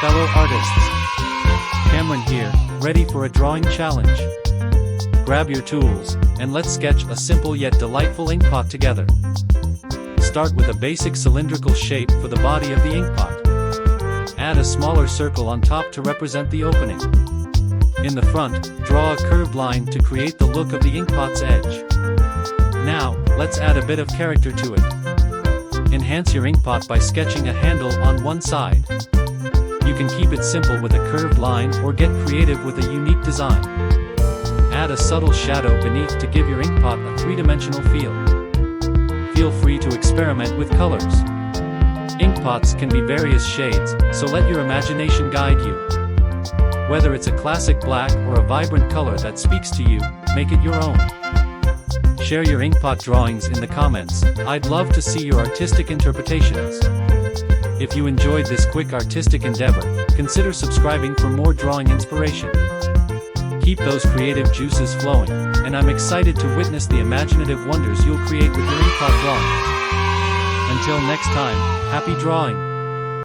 fellow artists. Kamran here, ready for a drawing challenge. Grab your tools, and let's sketch a simple yet delightful inkpot together. Start with a basic cylindrical shape for the body of the inkpot. Add a smaller circle on top to represent the opening. In the front, draw a curved line to create the look of the inkpot's edge. Now, let's add a bit of character to it. Enhance your inkpot by sketching a handle on one side. You can keep it simple with a curved line or get creative with a unique design. Add a subtle shadow beneath to give your inkpot a three-dimensional feel. Feel free to experiment with colors. Inkpots can be various shades, so let your imagination guide you. Whether it's a classic black or a vibrant color that speaks to you, make it your own. Share your inkpot drawings in the comments. I'd love to see your artistic interpretations. If you enjoyed this quick artistic endeavor, consider subscribing for more drawing inspiration. Keep those creative juices flowing, and I'm excited to witness the imaginative wonders you'll create with your inkpot drawing. Until next time, happy drawing!